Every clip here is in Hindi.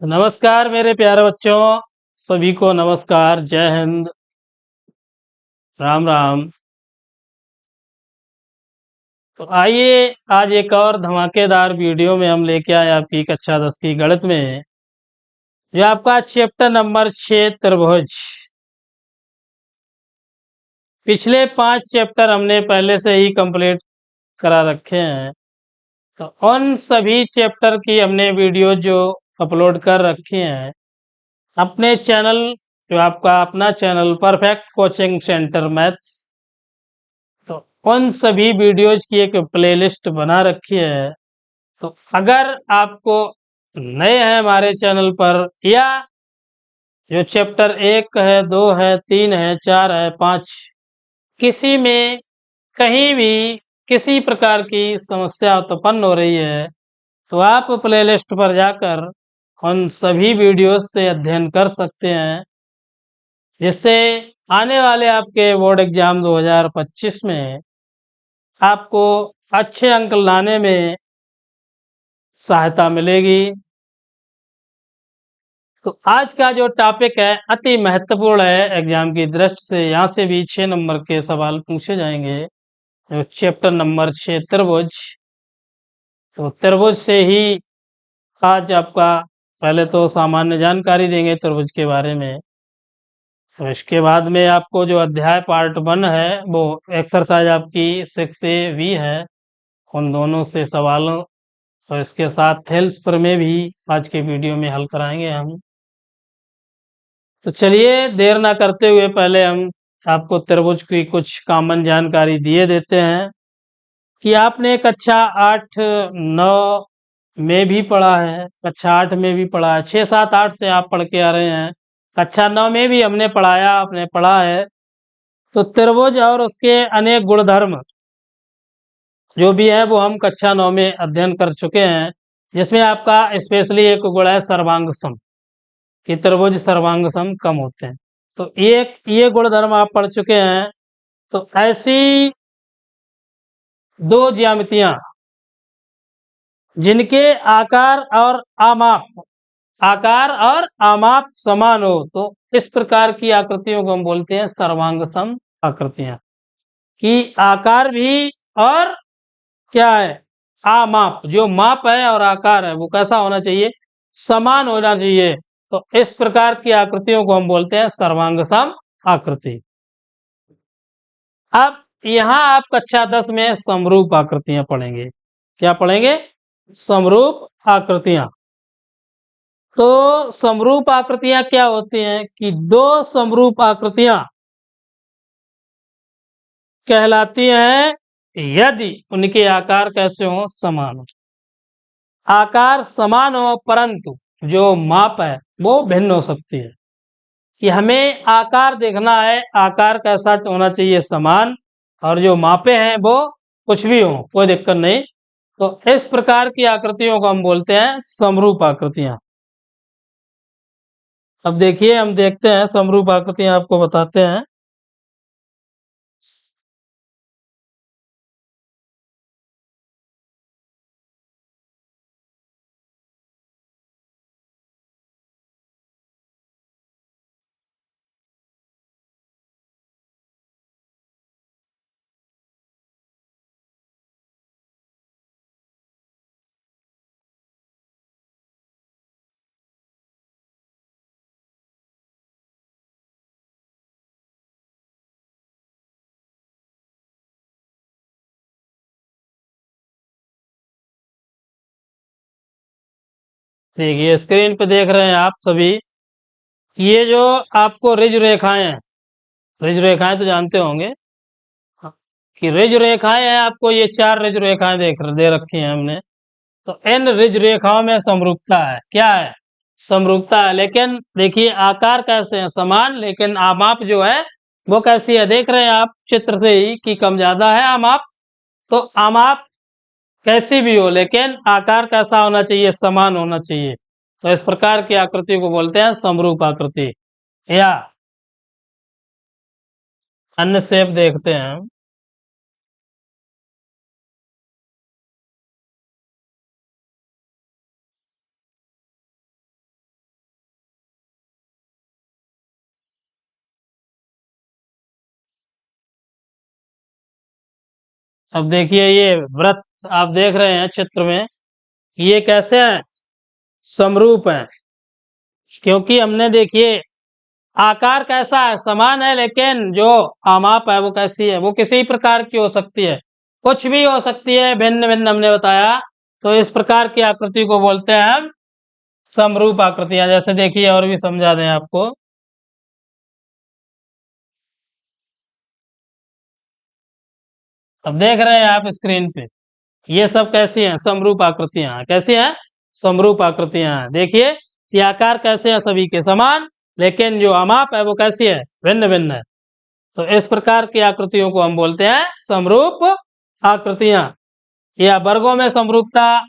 नमस्कार मेरे प्यारे बच्चों, सभी को नमस्कार। जय हिंद, राम राम। तो आइए आज एक और धमाकेदार वीडियो में हम लेके आए आपकी कक्षा 10 की गणित में, जो आपका चैप्टर नंबर 6 त्रिभुज। पिछले 5 चैप्टर हमने पहले से ही कंप्लीट करा रखे हैं, तो उन सभी चैप्टर की हमने वीडियो जो अपलोड कर रखी हैं अपने चैनल, जो आपका अपना channel perfect coaching centre maths. तो उन सभी वीडियोज की एक प्लेलिस्ट बना रखी है। तो अगर आपको नए हैं हमारे चैनल पर, या जो चैप्टर 1 है, 2 है, 3 है, 4 है, 5, किसी में कहीं भी किसी प्रकार की समस्या उत्पन्न हो रही है, तो आप प्लेलिस्ट पर जाकर उन सभी वीडियोस से अध्ययन कर सकते हैं, जिससे आने वाले आपके बोर्ड एग्जाम 2025 में आपको अच्छे अंक लाने में सहायता मिलेगी। तो आज का जो टॉपिक है अति महत्वपूर्ण है एग्जाम की दृष्टि से। यहाँ से भी 6 नंबर के सवाल पूछे जाएंगे। जो चैप्टर नंबर 6 त्रिभुज, तो त्रिभुज से ही आज आपका पहले तो सामान्य जानकारी देंगे त्रिभुज के बारे में। तो इसके बाद में आपको जो अध्याय पार्ट 1 है, वो एक्सरसाइज आपकी 6A है, उन दोनों से सवालों और इसके साथ थेल्स पर में भी आज के वीडियो में हल कराएंगे हम। तो चलिए देर ना करते हुए पहले हम आपको त्रिभुज की कुछ कॉमन जानकारी दिए देते हैं कि आपने कक्षा 8 9 में भी पढ़ा है, कक्षा 8 में भी पढ़ा है, 6 7 8 से आप पढ़ के आ रहे हैं, कक्षा 9 में भी हमने पढ़ाया, आपने पढ़ा है। तो त्रिभुज और उसके अनेक गुणधर्म जो भी है वो हम कक्षा 9 में अध्ययन कर चुके हैं, जिसमें आपका स्पेशली एक गुण है सर्वांग सम, कि त्रिभुज सर्वांग सम कम होते हैं। तो ये गुणधर्म आप पढ़ चुके हैं। तो ऐसी दो ज्यामितियां जिनके आकार और आमाप समान हो, तो इस प्रकार की आकृतियों को हम बोलते हैं सर्वांग सम आकृतियां। कि आकार भी और क्या है, आमाप, जो माप है और आकार है वो कैसा होना चाहिए, समान होना चाहिए। तो इस प्रकार की आकृतियों को हम बोलते हैं सर्वांग सम आकृति। अब यहां आप कक्षा 10 में समरूप आकृतियां पढ़ेंगे। क्या पढ़ेंगे? समरूप आकृतियां। तो समरूप आकृतियां क्या होती हैं कि दो समरूप आकृतियां कहलाती हैं यदि उनके आकार कैसे हो, समान हो। आकार समान हो परंतु जो माप है वो भिन्न हो सकती है। कि हमें आकार देखना है, आकार कैसा होना चाहिए, समान, और जो मापे हैं वो कुछ भी हो, कोई दिक्कत नहीं। तो इस प्रकार की आकृतियों को हम बोलते हैं समरूप आकृतियां। अब देखिए, हम देखते हैं समरूप आकृतियां, आपको बताते हैं। देखिए स्क्रीन पे देख रहे हैं आप सभी, ये जो आपको रिज रेखाएं हैं, रिज रेखाएं तो जानते होंगे। हाँ, कि रिज रेखाएं हैं, आपको ये 4 रिज रेखाएं दे रखी हैं हमने। तो इन रिज रेखाओं में समरूपता है। क्या है? समरूपता है। लेकिन देखिए आकार कैसे हैं, समान, लेकिन आमाप जो है वो कैसी है, देख रहे हैं आप चित्र से ही कि कम ज्यादा है आमाप। तो आमाप कैसी भी हो लेकिन आकार कैसा होना चाहिए, समान होना चाहिए। तो इस प्रकार की आकृति को बोलते हैं समरूप आकृति। या अन्य शेप देखते हैं हम। अब देखिए ये वृत्त आप देख रहे हैं चित्र में, ये कैसे हैं, समरूप हैं, क्योंकि हमने देखिए आकार कैसा है, समान है, लेकिन जो आमाप है वो कैसी है, वो किसी प्रकार की हो सकती है, कुछ भी हो सकती है, भिन्न भिन्न हमने बताया। तो इस प्रकार की आकृति को बोलते हैं हम समरूप आकृतियां। जैसे देखिए और भी समझा दें आपको, अब देख रहे हैं आप स्क्रीन पे, ये सब कैसी हैं, समरूप आकृतियां हैं। कैसी हैं, समरूप आकृतियां हैं। देखिए ये आकार कैसे हैं, सभी के समान, लेकिन जो अमाप है वो कैसी है, भिन्न भिन्न है। तो इस प्रकार की आकृतियों को हम बोलते हैं समरूप आकृतियां। या वर्गों में समरूपता,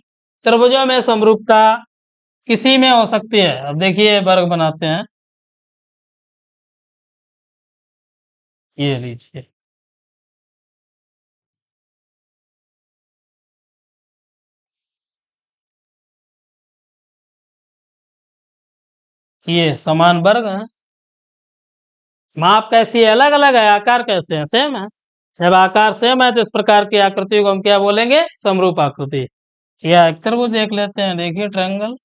त्रिभुजों में समरूपता किसी में हो सकती है। अब देखिए वर्ग बनाते हैं, ये लीजिए, ये समान वर्ग है। माप कैसी है, अलग अलग है, आकार कैसे है, सेम है। जब आकार सेम है तो इस प्रकार की आकृति को हम क्या बोलेंगे, समरूप आकृति। या एक त्रिभुज देख लेते हैं, देखिए ट्रायंगल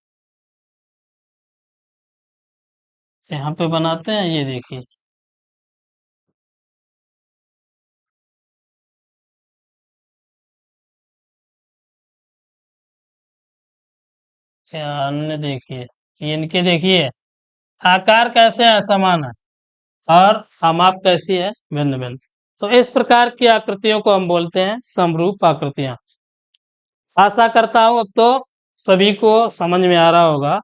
यहाँ पे बनाते हैं, ये देखिए, या अन्य देखिए, ये इनके देखिए आकार कैसे है, समान है, और माप कैसी है, भिन्न भिन्न। तो इस प्रकार की आकृतियों को हम बोलते हैं समरूप आकृतियां। आशा करता हूं अब तो सभी को समझ में आ रहा होगा।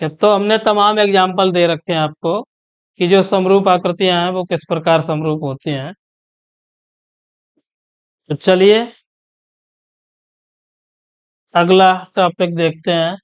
अब तो हमने तमाम एग्जाम्पल दे रखे हैं आपको कि जो समरूप आकृतियां हैं वो किस प्रकार समरूप होती हैं। तो चलिए अगला टॉपिक देखते हैं।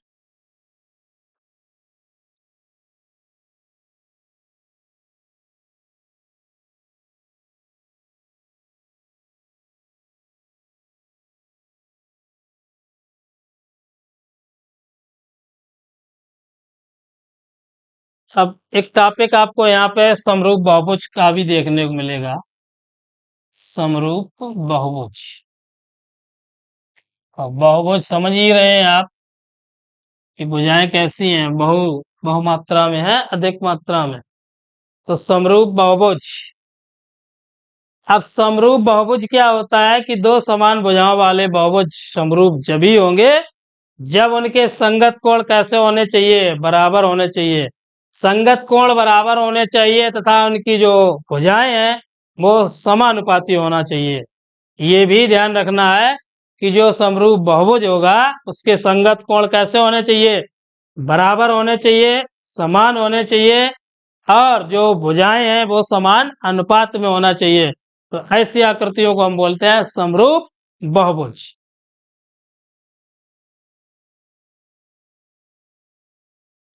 अब एक टॉपिक आपको यहाँ पे समरूप बहुभुज का भी देखने को मिलेगा। समरूप बहुभुज, अब बहुभुज समझ ही रहे हैं आप कि भुजाएं कैसी हैं, बहुमात्रा में है, अधिक मात्रा में। तो समरूप बहुभुज, अब समरूप बहुभुज क्या होता है कि दो समान भुजाओं वाले बहुभुज समरूप जब ही होंगे जब उनके संगत कोण कैसे होने चाहिए, बराबर होने चाहिए। संगत कोण बराबर होने चाहिए तथा उनकी जो भुजाएं हैं वो समानुपाती होना चाहिए। ये भी ध्यान रखना है कि जो समरूप बहुभुज होगा उसके संगत कोण कैसे होने चाहिए, बराबर होने चाहिए, समान होने चाहिए, और जो भुजाएं हैं वो समान अनुपात में होना चाहिए। तो ऐसी आकृतियों को हम बोलते हैं समरूप बहुभुज।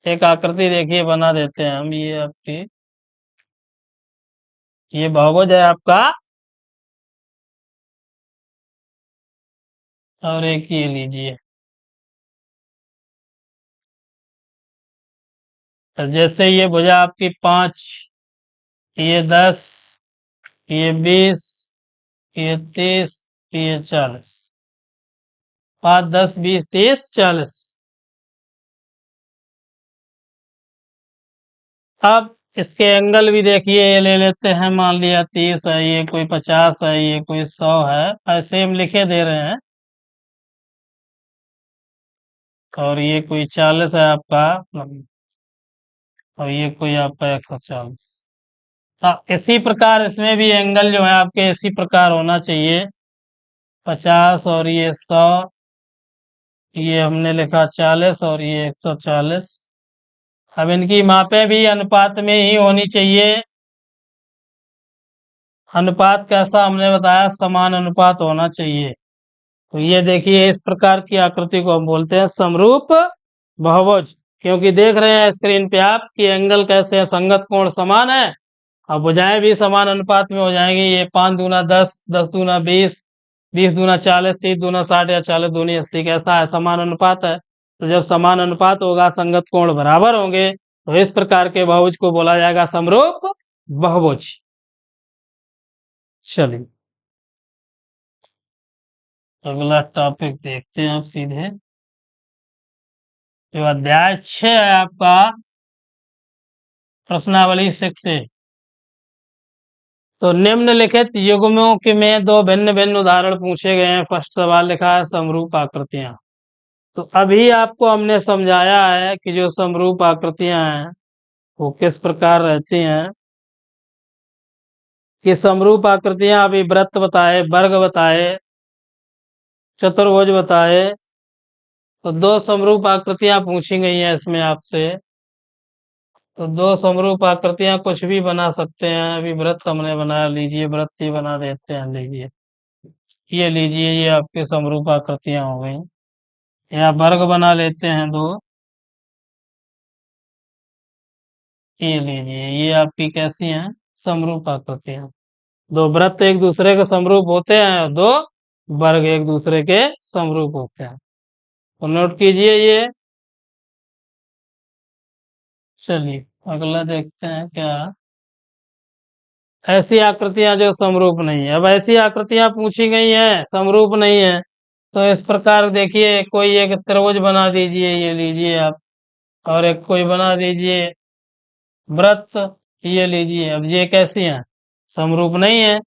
एक आकृति देखिए बना देते हैं हम, ये आपकी, ये बहुभुज है आपका, और एक ये लीजिए। तो जैसे ये भुजा आपकी 5, ये 10, ये 20, ये 30, ये 40, 5, 10, 20, 30, 40। अब इसके एंगल भी देखिए, ये ले लेते हैं, मान लिया 30 है, ये कोई 50 है, ये कोई 100 है, ऐसे हम लिखे दे रहे हैं। और ये कोई 40 है आपका, और ये कोई आपका 140। इसी प्रकार इसमें भी एंगल जो है आपके इसी प्रकार होना चाहिए, 50 और ये 100, ये हमने लिखा 40 और ये 140। अब इनकी मापें भी अनुपात में ही होनी चाहिए। अनुपात कैसा हमने बताया, समान अनुपात होना चाहिए। तो ये देखिए इस प्रकार की आकृति को हम बोलते हैं समरूप बहुभुज, क्योंकि देख रहे हैं स्क्रीन पे आप कि एंगल कैसे है, संगत कोण समान है, अब भुजाएं भी समान अनुपात में हो जाएंगी। ये 5 दूना 10, 10 दूना 20, 20 दूना 40, 30 दूना 60, या 40 दूनी 80, कैसा है, समान अनुपात है। तो जब समान अनुपात होगा, संगत कोण बराबर होंगे, तो इस प्रकार के बहुभुज को बोला जाएगा समरूप बहुभुज। चलिए अगला टॉपिक देखते हैं आप सीधे। जो अध्याय 6 है आपका, प्रश्नावली 6 से। तो निम्नलिखित युग्मों के में दो भिन्न भिन्न उदाहरण पूछे गए हैं। फर्स्ट सवाल लिखा है समरूप आकृतियां। तो अभी आपको हमने समझाया है कि जो समरूप आकृतियां हैं वो किस प्रकार रहती हैं। कि समरूप आकृतियां अभी वृत्त बताए, वर्ग बताए, चतुर्भुज बताए। तो दो समरूप आकृतियां पूछी गई हैं इसमें आपसे। तो दो समरूप आकृतियां कुछ भी बना सकते हैं। अभी वृत्त हमने बना लीजिए, वृत्त ही बना देते हैं। लीजिए, ये लीजिए, ये आपके समरूप आकृतियां हो गई। या वर्ग बना लेते हैं दो। ये लीजिए, ये आपकी कैसी हैं? समरूप आकृतियां। दो वृत्त एक दूसरे के समरूप होते हैं और दो वर्ग एक दूसरे के समरूप होते हैं। तो नोट कीजिए ये। चलिए अगला देखते हैं क्या। ऐसी आकृतियां जो समरूप नहीं है। अब ऐसी आकृतियां पूछी गई हैं समरूप नहीं है। तो इस प्रकार देखिए, कोई एक त्रिभुज बना दीजिए, ये लीजिए आप। और एक कोई बना दीजिए वृत्त, ये लीजिए। अब ये कैसी हैं? समरूप नहीं है।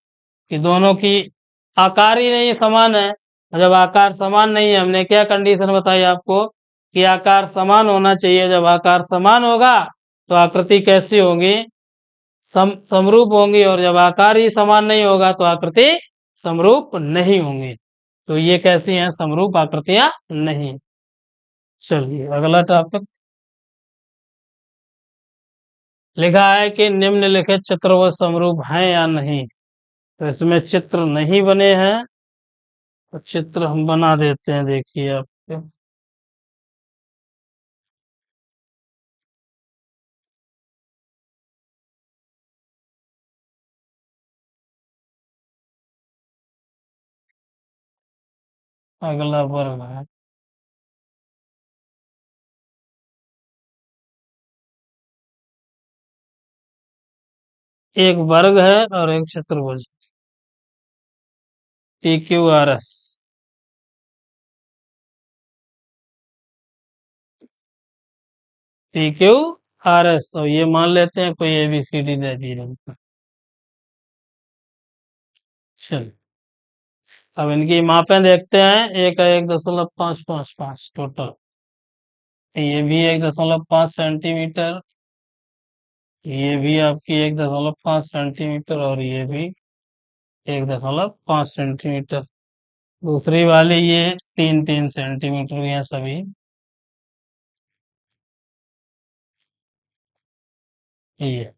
कि दोनों की आकार ही नहीं समान है। जब आकार समान नहीं है, हमने क्या कंडीशन बताई आपको कि आकार समान होना चाहिए। जब आकार समान होगा तो आकृति कैसी होगी? समरूप होंगी। और जब आकार ही समान नहीं होगा तो आकृति समरूप नहीं होंगी। तो ये कैसी हैं? समरूप आकृतियां नहीं। चलिए अगला टॉपिक लिखा है कि निम्नलिखित चतुर्भुज समरूप हैं या नहीं। तो इसमें चित्र नहीं बने हैं। तो चित्र हम बना देते हैं, देखिए आपके। अगला वर्ग है। एक वर्ग है और एक चतुर्भुज। P Q R S. P Q R S. और ये मान लेते हैं कोई ABCD दे दी है। चल, अब इनकी मापें देखते हैं। एक है 1.555 टोटल। ये भी 1.5 सेंटीमीटर। ये भी आपकी 1.5 सेंटीमीटर और ये भी 1.5 सेंटीमीटर। दूसरी वाली ये 3-3 सेंटीमीटर की हैं सभी। ये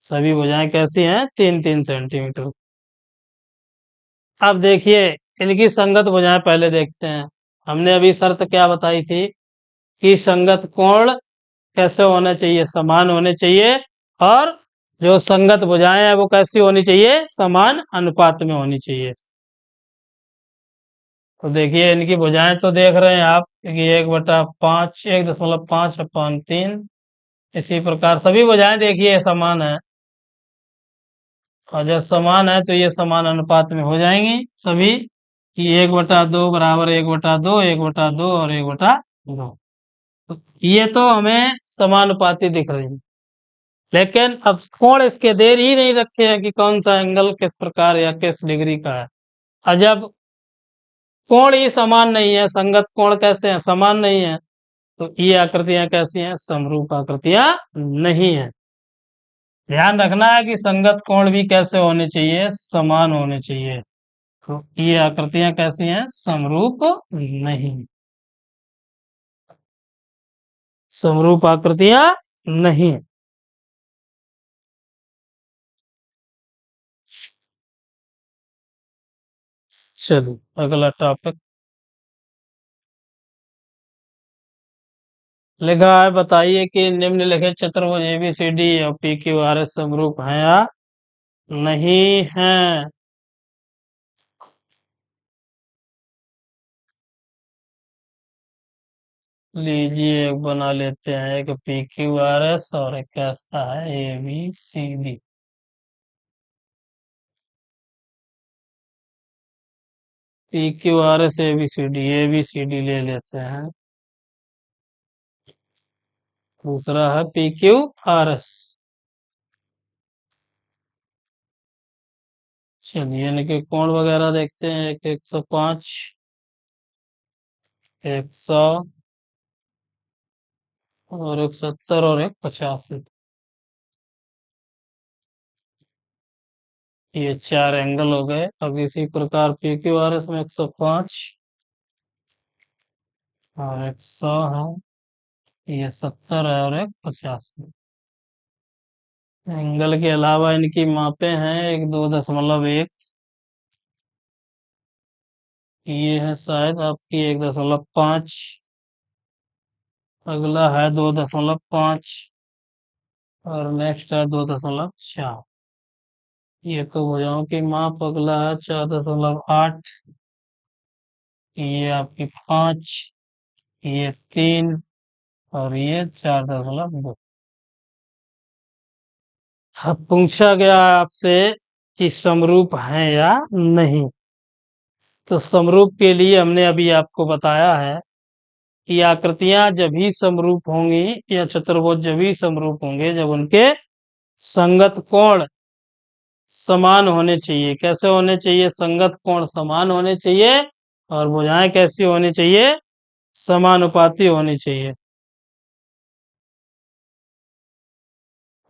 सभी भुजाएं कैसी हैं? 3-3 सेंटीमीटर। अब देखिए, इनकी संगत भुजाएं पहले देखते हैं। हमने अभी शर्त क्या बताई थी कि संगत कोण कैसे होने चाहिए? समान होने चाहिए। और जो संगत भुजाएं हैं वो कैसी होनी चाहिए? समान अनुपात में होनी चाहिए। तो देखिए, इनकी भुजाएं तो देख रहे हैं आप कि 1/5, 1.5/3। इसी प्रकार सभी भुजाएं देखिए समान है। और जब समान है तो ये समान अनुपात में हो जाएंगी सभी। कि 1/2 बराबर 1/2, 1/2 और 1/2। तो ये तो हमें समानुपाती दिख रही है। लेकिन अब कोण इसके दे ही नहीं रखे हैं कि कौन सा एंगल किस प्रकार या किस डिग्री का है। और जब कोण ही समान नहीं है, संगत कोण कैसे हैं? समान नहीं है। तो ये आकृतियां कैसी हैं? समरूप आकृतियां नहीं है। ध्यान रखना है कि संगत कोण भी कैसे होने चाहिए? समान होने चाहिए। तो ये आकृतियां कैसी हैं? समरूप नहीं। समरूप आकृतियां नहीं। चलो अगला टॉपिक लिखा है। बताइए कि निम्नलिखित चतुर्भुज ABCD और PQRS समरूप हैं या नहीं है। लीजिए, एक बना लेते हैं। एक PQRS और एक कैसा है? ABCD। P Q R S A B C D ले लेते हैं। दूसरा है पी क्यू आर एस। चलिए यानी कि कोण वगैरह देखते हैं। एक 105, 100 और 170 और 185। ये चार एंगल हो गए। अब इसी प्रकार पी क्यू आर एस में 105 और 100 है, ये 70 है और 185। एंगल के अलावा इनकी मापे हैं 1, 2.1। ये है शायद आपकी 1.5। अगला है 2.5 और नेक्स्ट है 2.4। ये तो भुजाओं की माप। अगला है 4.8। ये आपकी 5, ये 3 और ये 4.2। अब पूछा गया है आपसे कि समरूप है या नहीं। तो समरूप के लिए हमने अभी आपको बताया है कि आकृतियां जब भी समरूप होंगी या चतुर्भुज जब भी समरूप होंगे जब उनके संगत कोण समान होने चाहिए। कैसे होने चाहिए? संगत कोण समान होने चाहिए और भुजाएं कैसी होनी चाहिए? समानुपाती होनी चाहिए।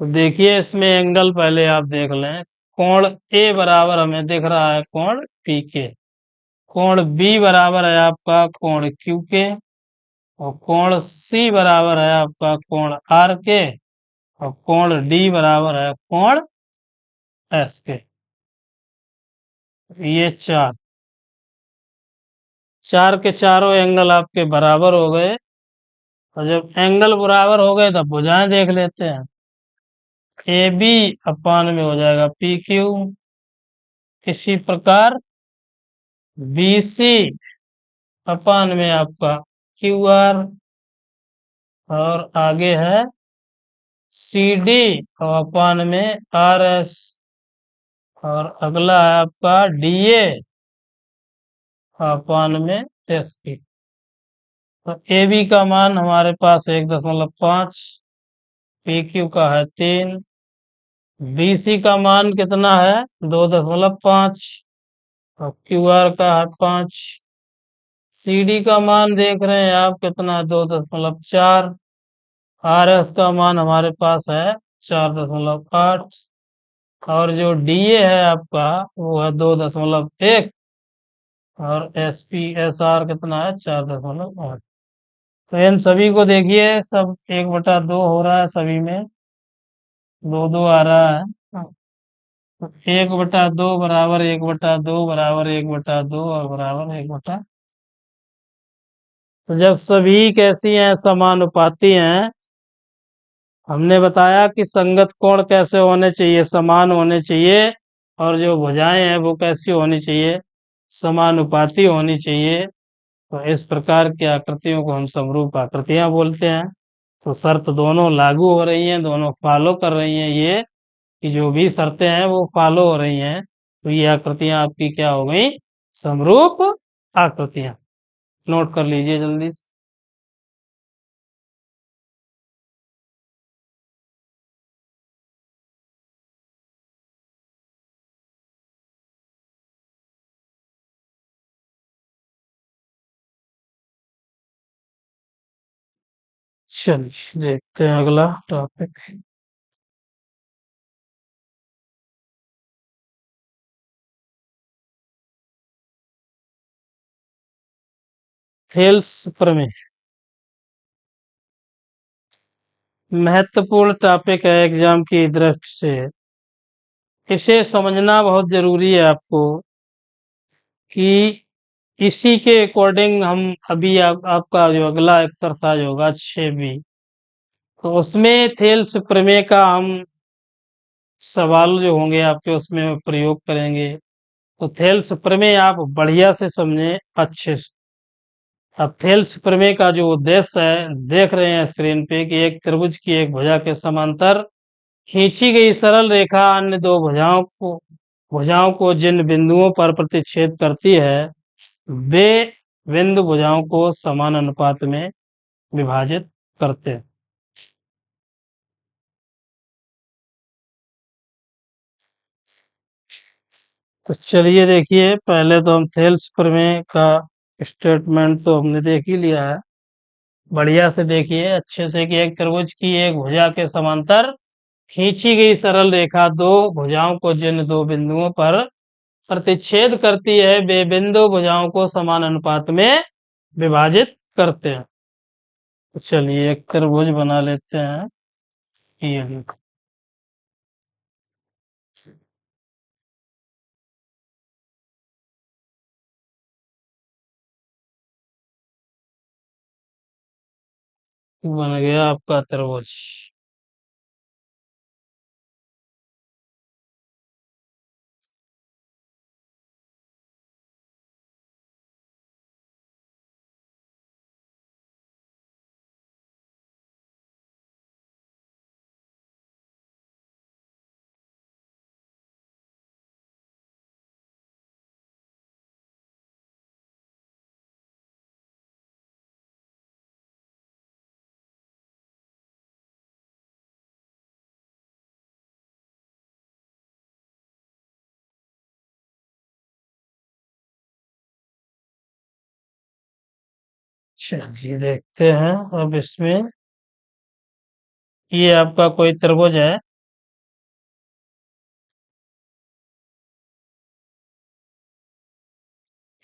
तो देखिए इसमें एंगल पहले आप देख लें। कोण ए बराबर हमें दिख रहा है कोण पी के। कोण बी बराबर है आपका कोण क्यू के। और कोण सी बराबर है आपका कोण आर के। और कोण डी बराबर है कोण एस के। ये चार चार के चारों एंगल आपके बराबर हो गए। और जब एंगल बराबर हो गए तब भुजाएं देख लेते हैं। ए बी अपान में हो जाएगा पी क्यू। इसी प्रकार बी सी अपान में आपका क्यू आर। और आगे है सी डी और अपान में आर एस। और अगला है आपका डी ए अपान में एस पी। तो ए बी का मान हमारे पास 1.5, पी क्यू का है 3, बी सी का मान कितना है 2.5 और क्यू आर का है 5। सी डी का मान देख रहे हैं आप कितना है 2.4। आर एस का मान हमारे पास है 4.8। और जो डी ए है आपका वो है 2.1। और एस पी एस आर कितना है 4.8। तो इन सभी को देखिए सब 1/2 हो रहा है। सभी में 2 2 आ रहा है। 1/2 बराबर 1/2 बराबर 1/2 और बराबर 1/। तो जब सभी कैसी हैं? समानुपाती हैं। हमने बताया कि संगत कोण कैसे होने चाहिए? समान होने चाहिए। और जो भुजाएं हैं वो कैसी होनी चाहिए? समानुपाती होनी चाहिए। तो इस प्रकार की आकृतियों को हम समरूप आकृतियां बोलते हैं। तो शर्त दोनों लागू हो रही हैं, दोनों फॉलो कर रही हैं। ये कि जो भी शर्तें हैं वो फॉलो हो रही हैं। तो ये आकृतियां आपकी क्या हो गई? समरूप आकृतियां। नोट कर लीजिए जल्दी से। चलिए देखते हैं अगला टॉपिक। थेल्स प्रमेय महत्वपूर्ण टॉपिक है एग्जाम की दृष्टि से। इसे समझना बहुत जरूरी है आपको कि इसी के अकॉर्डिंग हम अभी आपका जो अगला एक्सरसाइज होगा 6B, तो उसमें थेल्स प्रमेय का हम सवाल जो होंगे आपके उसमें प्रयोग करेंगे। तो थेल्स प्रमेय आप बढ़िया से समझें अच्छे से। अब थेल्स प्रमेय का जो उद्देश्य है देख रहे हैं स्क्रीन पे कि एक त्रिभुज की एक भुजा के समांतर खींची गई सरल रेखा अन्य दो भुजाओं को जिन बिंदुओं पर प्रतिच्छेद करती है वे बिंदु भुजाओं को समान अनुपात में विभाजित करते हैं। तो चलिए देखिए, पहले तो हम थेल्स प्रमेय का स्टेटमेंट तो हमने देख ही लिया है। बढ़िया से देखिए अच्छे से कि एक त्रिभुज की एक भुजा के समांतर खींची गई सरल रेखा दो भुजाओं को जिन दो बिंदुओं पर प्रतिच्छेद करती है वे बिंदु भुजाओं को समान अनुपात में विभाजित करते हैं। तो चलिए एक त्रिभुज बना लेते हैं। ये देखो, बन गया आपका त्रिभुज। चलिए देखते हैं अब इसमें। ये आपका कोई त्रिभुज है।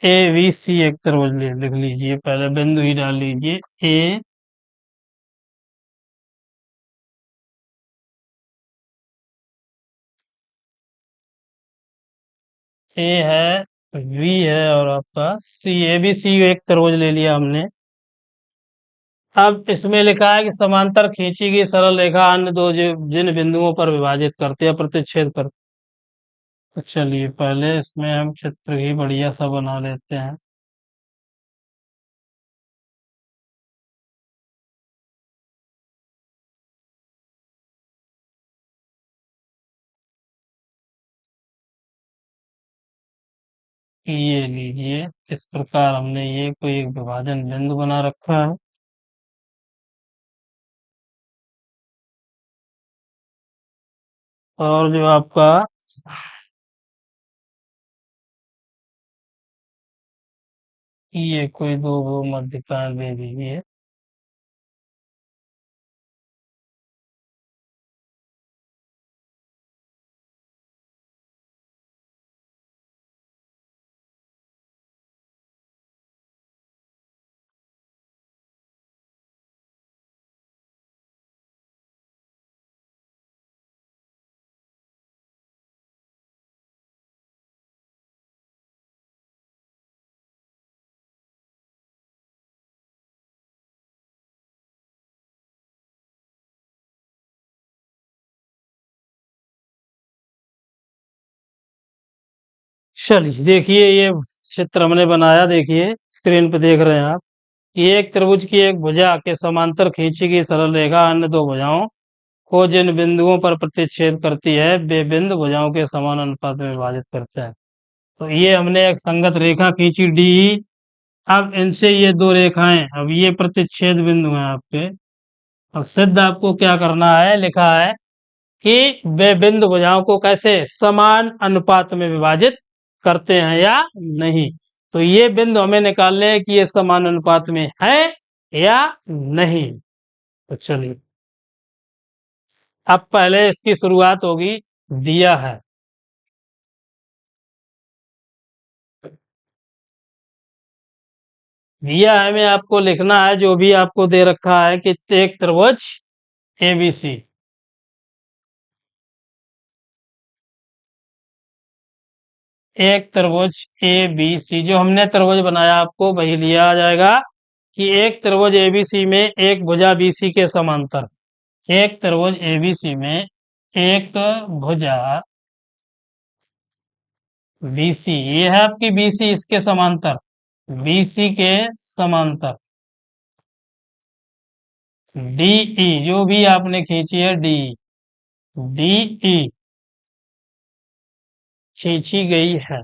ए बी सी एक त्रिभुज लिख लीजिए, पहले बिंदु ही डाल लीजिए। ए ए है, वी है और आपका सी, ए बी सी एक त्रिभुज ले लिया हमने। अब इसमें लिखा है कि समांतर खींची गई सरल रेखा अन्य दो जिन बिंदुओं पर विभाजित करते हैं प्रतिच्छेद करते। तो चलिए पहले इसमें हम चित्र ही बढ़िया सा बना लेते हैं। ये लीजिए, इस प्रकार हमने ये कोई एक विभाजन बिंदु बना रखा है। और जो आपका ये कोई दो वो मध्यकार दे दीजिए। चलिए देखिए, ये चित्र हमने बनाया, देखिए स्क्रीन पे देख रहे हैं आप। ये एक त्रिभुज की एक भुजा के समांतर खींची गई सरल रेखा अन्य दो भुजाओं को जिन बिंदुओं पर प्रतिच्छेद करती है वे बिंदु भुजाओं के समान अनुपात में विभाजित करते हैं। तो ये हमने एक संगत रेखा खींची डी। अब इनसे ये दो रेखाएं, अब ये प्रतिच्छेद बिंदु हैं आपके। अब सिद्ध आपको क्या करना है, लिखा है कि वे बिंदु भुजाओं को कैसे समान अनुपात में विभाजित करते हैं या नहीं। तो ये बिंदु हमें निकालने हैं कि ये समान अनुपात में है या नहीं। तो चलिए अब पहले इसकी शुरुआत होगी। दिया है, दिया है में आपको लिखना है जो भी आपको दे रखा है कि एक त्रिभुज एबीसी, एक त्रिभुज ए बी सी, जो हमने त्रिभुज बनाया आपको वही लिया आ जाएगा कि एक त्रिभुज एबीसी में एक भुजा बीसी के समांतर, एक त्रिभुज एबीसी में एक भुजा बीसी, ये है आपकी बीसी, इसके समांतर, बीसी के समांतर डीई, जो भी आपने खींची है डी, डीई खींची गई है।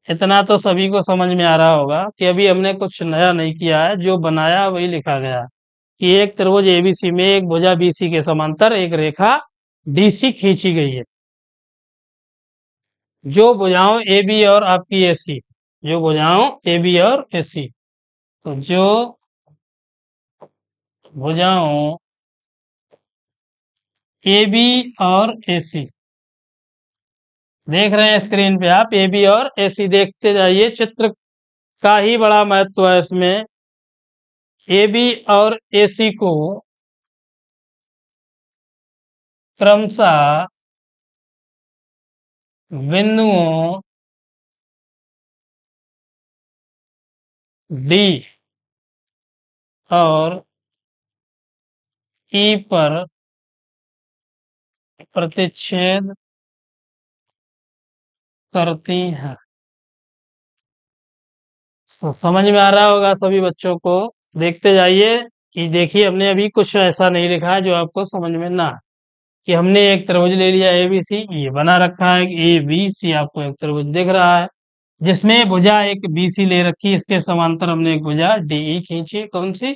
इतना तो सभी को समझ में आ रहा होगा कि अभी हमने कुछ नया नहीं किया है, जो बनाया वही लिखा गया कि एक त्रिभुज एबीसी में एक भुजा बीसी के समांतर एक रेखा डीसी खींची गई है, जो भुजाओं ए बी और आपकी एसी, जो भुजाओं ए बी और एसी, तो जो भुजाओं ए बी और एसी, देख रहे हैं स्क्रीन पे आप, ए बी और एसी देखते जाइए, चित्र का ही बड़ा महत्व है इसमें। ए बी और एसी को क्रमशः बिंदुओं डी और ई पर प्रतिच्छेद करती हैं। तो समझ में आ रहा होगा सभी बच्चों को, देखते जाइए कि देखिए हमने अभी कुछ ऐसा नहीं लिखा है जो आपको समझ में ना आए। कि हमने एक त्रिभुज ले लिया ए बी सी, ये बना रखा है ए बी सी, आपको एक त्रिभुज दिख रहा है जिसमें भुजा एक बी सी ले रखी, इसके समांतर हमने एक भुजा डी ई खींची, कौन सी,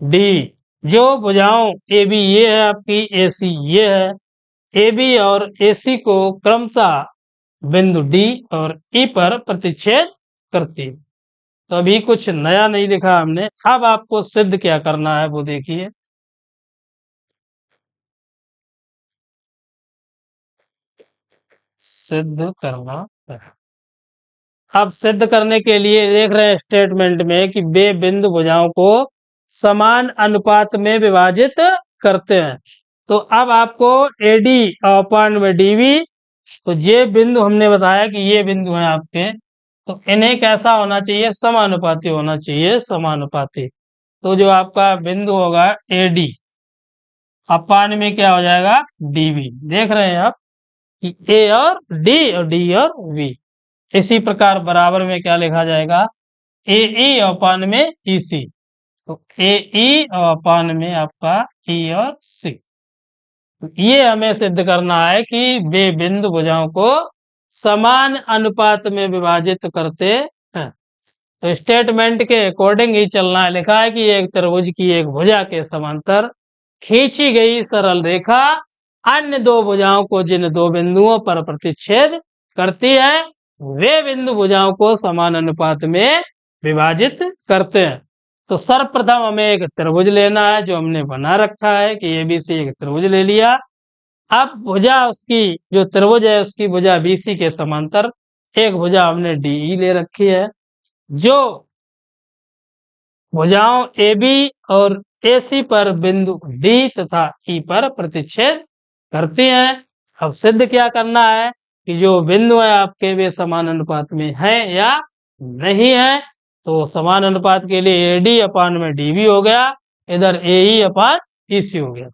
डी। जो भुजाओं ए बी ये है आपकी, ए सी ये है, ए बी और ए सी को क्रमशः बिंदु डी और ई पर प्रतिच्छेद करती है। तो अभी कुछ नया नहीं लिखा हमने, अब आपको सिद्ध क्या करना है वो देखिए। सिद्ध करना है। अब सिद्ध करने के लिए देख रहे हैं स्टेटमेंट में कि वे बिंदु भुजाओं को समान अनुपात में विभाजित करते हैं। तो अब आपको एडी अपॉन में डीवी, तो ये बिंदु हमने बताया कि ये बिंदु हैं आपके, तो इन्हें कैसा होना चाहिए, समानुपाती होना चाहिए, समानुपाती। तो जो आपका बिंदु होगा एडी अपान में क्या हो जाएगा, डीवी, देख रहे हैं आप कि ए और डी और वी। इसी प्रकार बराबर में क्या लिखा जाएगा, ए ई अपान में ई सी, तो ए ई अपान में आपका ई और सी। ये हमें सिद्ध करना है कि वे बिंदु भुजाओं को समान अनुपात में विभाजित करते हैं। तो स्टेटमेंट के अकॉर्डिंग ही चलना है। लिखा है कि एक त्रिभुज की एक भुजा के समांतर खींची गई सरल रेखा अन्य दो भुजाओं को जिन दो बिंदुओं पर प्रतिच्छेद करती है, वे बिंदु भुजाओं को समान अनुपात में विभाजित करते हैं। तो सर्वप्रथम हमें एक त्रिभुज लेना है जो हमने बना रखा है कि एबीसी एक त्रिभुज ले लिया। अब भुजा उसकी जो त्रिभुज है उसकी भुजा बीसी के समांतर एक भुजा हमने डीई ले रखी है, जो भुजाओं ए बी और ए सी पर बिंदु डी तथा ई पर प्रतिच्छेद करती हैं। अब सिद्ध क्या करना है कि जो बिंदु है आपके वे समान अनुपात में है या नहीं है। तो समान अनुपात के लिए ए डी अपान में डी बी हो गया, इधर ए ई अपान ई सी हो गया।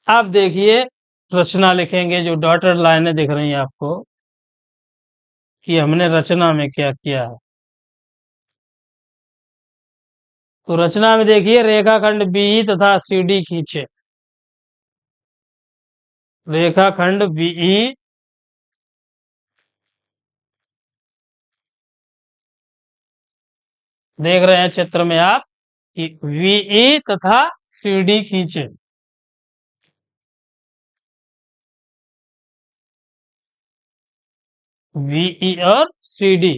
अब देखिए रचना लिखेंगे, जो डॉटेड लाइनें दिख रही हैं आपको कि हमने रचना में क्या किया है। तो रचना में देखिए रेखाखंड बीई तथा सीडी खींचे, रेखाखंड बीई देख रहे हैं चित्र में आप कि वीई तथा सीडी खींचे। वीई और सीडी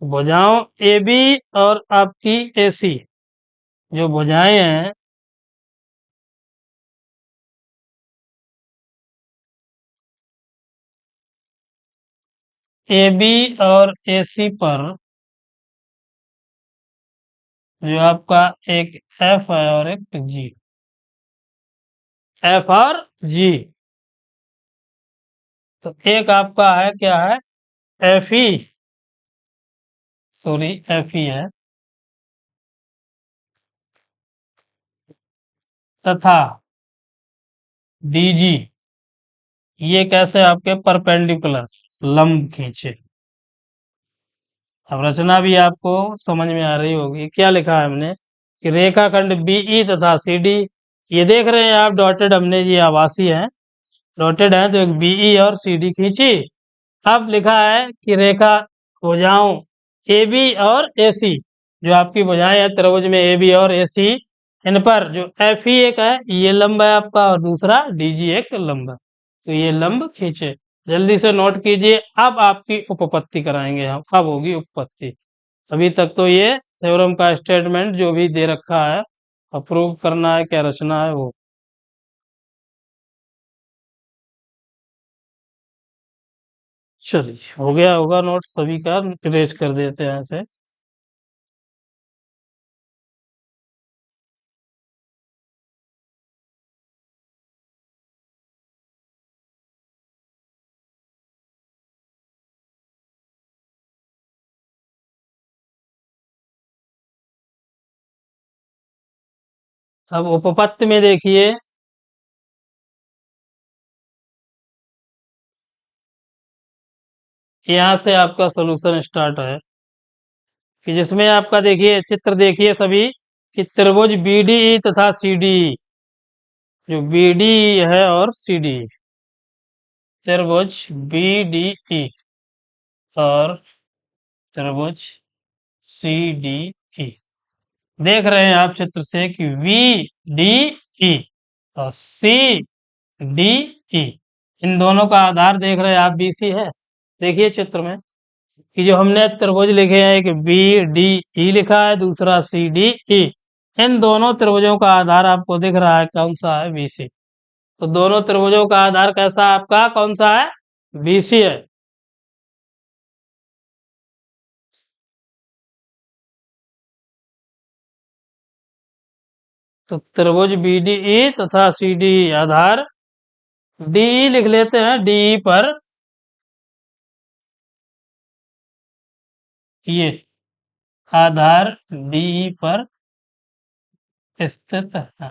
भुजाओं ए बी और आपकी एसी, जो भुजाएं हैं ए बी और एसी पर, जो आपका एक एफ है और एक जी, एफ और जी। तो एक आपका है क्या है, F E, sorry F E है, तथा डीजी, ये कैसे आपके परपेंडिकुलर लंब खींचे। अब रचना भी आपको समझ में आ रही होगी। क्या लिखा है हमने कि रेखाखंड बीई तथा सीडी, ये देख रहे हैं आप डॉटेड हमने, ये आवासी है, डॉटेड है तो एक बीई और सीडी खींची। अब लिखा है कि रेखा भुजाओं AB और AC, जो आपकी भुजाएं हैं त्रिभुज में AB और AC, इन पर जो FE एक है ये लंब है आपका और दूसरा DG एक लंब है, तो ये लंब खींचे। जल्दी से नोट कीजिए। अब आपकी उपपत्ति कराएंगे हम, अब होगी उपपत्ति। अभी तक तो ये थ्योरम का स्टेटमेंट जो भी दे रखा है, अप्रूव करना है क्या रचना है वो। चलिए हो गया होगा नोट सभी का, रेज कर देते हैं ऐसे। अब उपपत्ति में देखिए, यहाँ से आपका सोल्यूशन स्टार्ट है कि जिसमें आपका देखिए चित्र देखिए सभी कि त्रिभुज BDE तथा CDE, जो BDE है और CDE, त्रिभुज BDE और त्रिभुज CDE, देख रहे हैं आप चित्र से कि VDE और CDE, इन दोनों का आधार देख रहे हैं आप BC है। देखिए चित्र में कि जो हमने त्रिभुज लिखे हैं, एक BDE लिखा है, दूसरा CDE, इन दोनों त्रिभुजों का आधार आपको दिख रहा है कौन सा है, BC। तो दोनों त्रिभुजों का आधार कैसा है आपका, कौन सा है, BC है। तो त्रिभुज BDE तथा CDE आधार DE लिख लेते हैं, DE पर ये आधार DE पर स्थित है।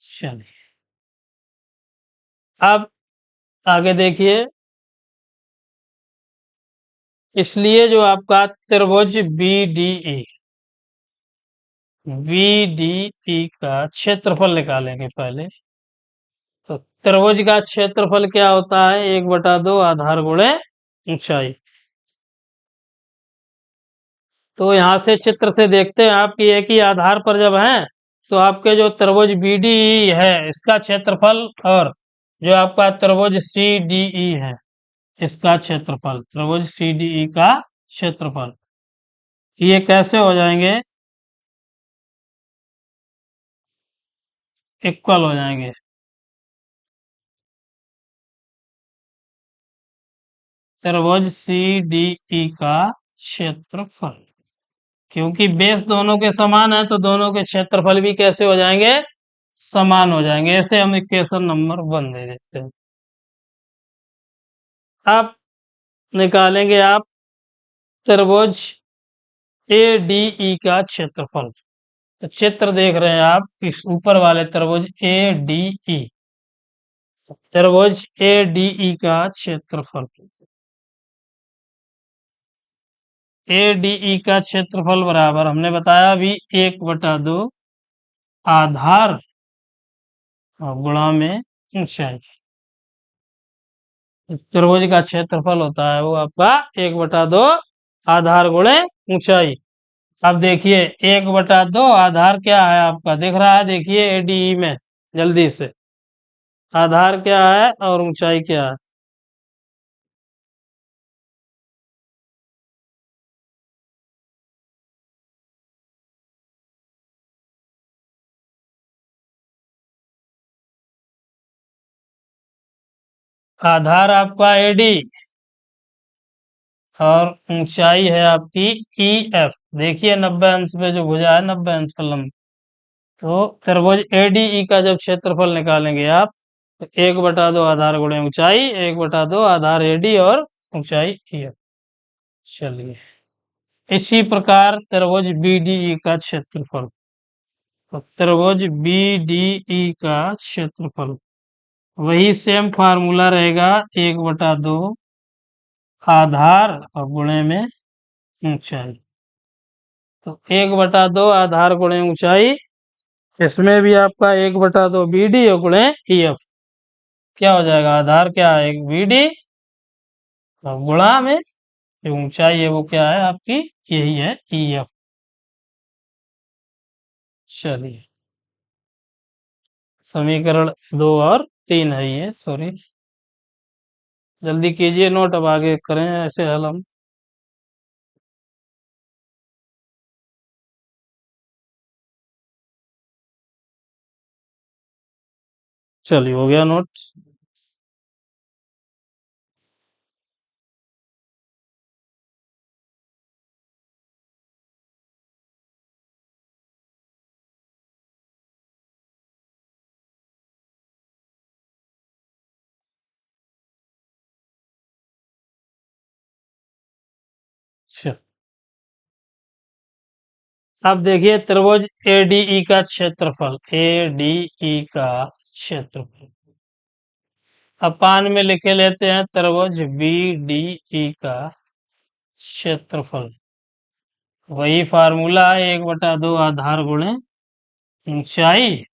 चलिए अब आगे देखिए, इसलिए जो आपका त्रिभुज BDE का क्षेत्रफल निकालेंगे पहले। तो त्रिभुज का क्षेत्रफल क्या होता है, 1/2 आधार गुणे ऊंचाई। तो यहाँ से चित्र से देखते हैं आप कि एक ही आधार पर जब हैं तो आपके जो त्रिभुज BDE है इसका क्षेत्रफल और जो आपका त्रिभुज CDE है इसका क्षेत्रफल, त्रिभुज CDE का क्षेत्रफल, ये कैसे हो जाएंगे, इक्वल हो जाएंगे। त्रिभुज CDE का क्षेत्रफल, क्योंकि बेस दोनों के समान है तो दोनों के क्षेत्रफल भी कैसे हो जाएंगे, समान हो जाएंगे। ऐसे हम इक्वेशन नंबर 1 दे देते हैं। अब निकालेंगे आप त्रिभुज ADE का क्षेत्रफल। तो चित्र देख रहे हैं आप, इस ऊपर वाले त्रिभुज ADE, त्रिभुज ADE का क्षेत्रफल, ADE का क्षेत्रफल बराबर हमने बताया अभी 1/2 आधार और गुणा में ऊंचाई। त्रिभुज का क्षेत्रफल होता है वो आपका 1/2 आधार गुणे ऊंचाई। अब देखिए 1/2 आधार क्या है आपका, दिख रहा है, देखिए ADE में जल्दी से आधार क्या है और ऊंचाई क्या है। आधार आपका AD और ऊंचाई है आपकी EF। देखिए 90 अंश पे जो भुजा है, 90 अंश पर लंब, तो त्रिभुज ADE का जब क्षेत्रफल निकालेंगे आप तो 1/2 आधार गुणे ऊंचाई, 1/2 आधार AD और ऊंचाई EF। चलिए इसी प्रकार त्रिभुज BDE का क्षेत्रफल, तो त्रिभुज BDE का क्षेत्रफल वही सेम फार्मूला रहेगा, 1/2 आधार और गुणे में ऊंचाई। तो 1/2 आधार गुणे ऊंचाई इसमें भी आपका 1/2 BD और गुणे EF क्या हो जाएगा, आधार क्या है, एक BD और गुणा में जो ऊंचाई है वो क्या है आपकी, यही है EF। चलिए, समीकरण 2 और 3 है ये, सॉरी, जल्दी कीजिए नोट, अब आगे करें ऐसे हल हम। चलिए, हो गया नोट। अच्छा, अब देखिए त्रिभुज ADE का क्षेत्रफल, ADE का क्षेत्रफल अपान में लिखे लेते हैं त्रिभुज BDE का क्षेत्रफल। वही फार्मूला है, 1/2 आधार गुणे ऊंचाई,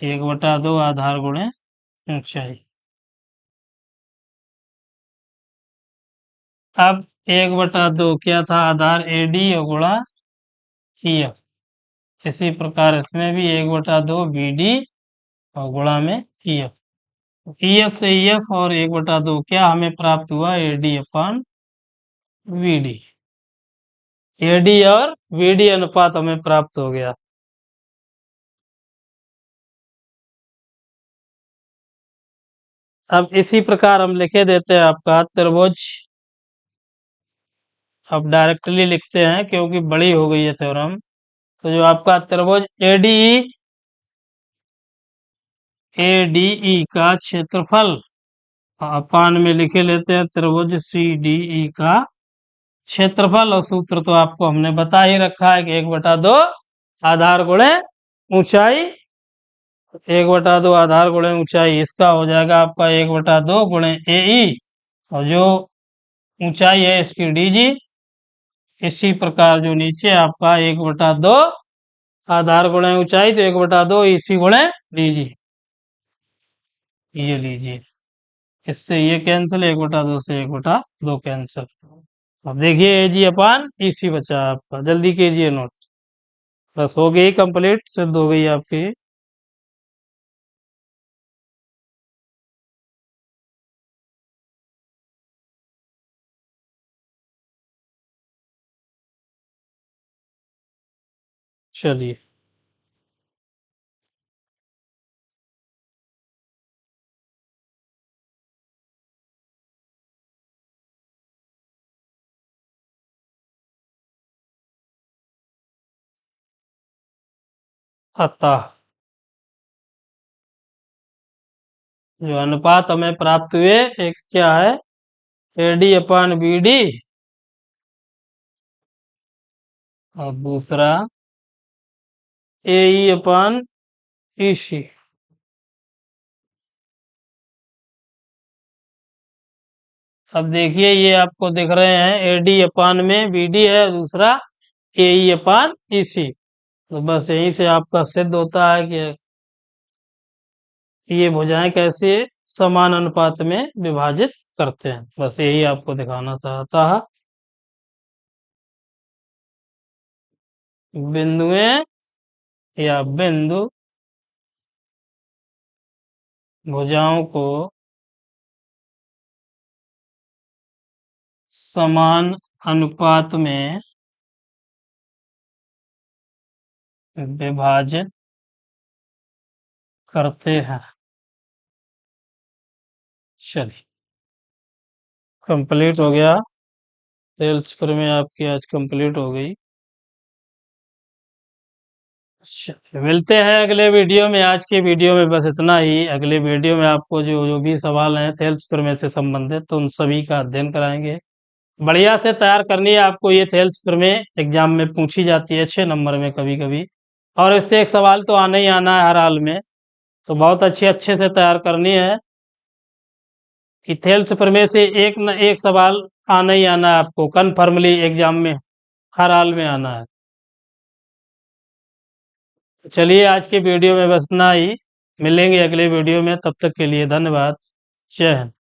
1/2 आधार गुणे ऊंचाई। अब 1/2 क्या था, आधार AD और गुणा EF। इसी प्रकार इसमें भी 1/2 BD और गुणा में EF। EF से EF और 1/2 क्या हमें प्राप्त हुआ, AD अपान BD। AD और BD अनुपात हमें प्राप्त हो गया। अब इसी प्रकार हम लिखे देते हैं आपका त्रिभुज, अब डायरेक्टली लिखते हैं क्योंकि बड़ी हो गई है थ्योरम। तो जो आपका त्रिभुज ADE का क्षेत्रफल अपान में लिखे लेते हैं त्रिभुज CDE का क्षेत्रफल, और सूत्र तो आपको हमने बता ही रखा है कि 1/2 आधार गुणे ऊंचाई, 1/2 आधार गुणे ऊंचाई, इसका हो जाएगा आपका 1/2 गुणे AE और जो ऊंचाई है इसकी DG। इसी प्रकार जो नीचे आपका 1/2 आधार गुणे ऊंचाई, तो 1/2 इसी गुणे DG, ये लीजिए, इससे ये कैंसिल, 1/2 से 1/2 कैंसिल। अब देखिए AG अपान EC बचा आपका, जल्दी कीजिए नोट। बस हो गई कंप्लीट, सिद्ध हो गई आपकी। चलिए, अतः जो अनुपात हमें प्राप्त हुए, एक क्या है, AD अपान BD और दूसरा AE अपान EC। अब देखिए ये आपको दिख रहे हैं, AD अपान में BD है, दूसरा AE अपान EC। तो बस यहीं से आपका सिद्ध होता है कि ये भुजाएं कैसे समान अनुपात में विभाजित करते हैं, बस यही आपको दिखाना चाहता है। बिंदुएं या बिंदु भुजाओं को समान अनुपात में विभाजित करते हैं। चलिए, कंप्लीट हो गया, सेल्स पर में आपकी आज कंप्लीट हो गई। चलिए, मिलते हैं अगले वीडियो में। आज के वीडियो में बस इतना ही। अगले वीडियो में आपको जो जो भी सवाल हैं थेल्स प्रमेय से संबंधित, तो उन सभी का अध्ययन कराएंगे। बढ़िया से तैयार करनी है आपको, ये थेल्स प्रमेय एग्जाम में पूछी जाती है 6 नंबर में कभी कभी, और इससे एक सवाल तो आना ही आना है हर हाल में, तो बहुत अच्छे से तैयार करनी है कि थेल्स प्रमेय से एक न एक सवाल आना ही आना है आपको, कन्फर्मली एग्जाम में हर हाल में आना है। चलिए आज के वीडियो में बस इतना ही। मिलेंगे अगले वीडियो में, तब तक के लिए धन्यवाद। जय हिंद।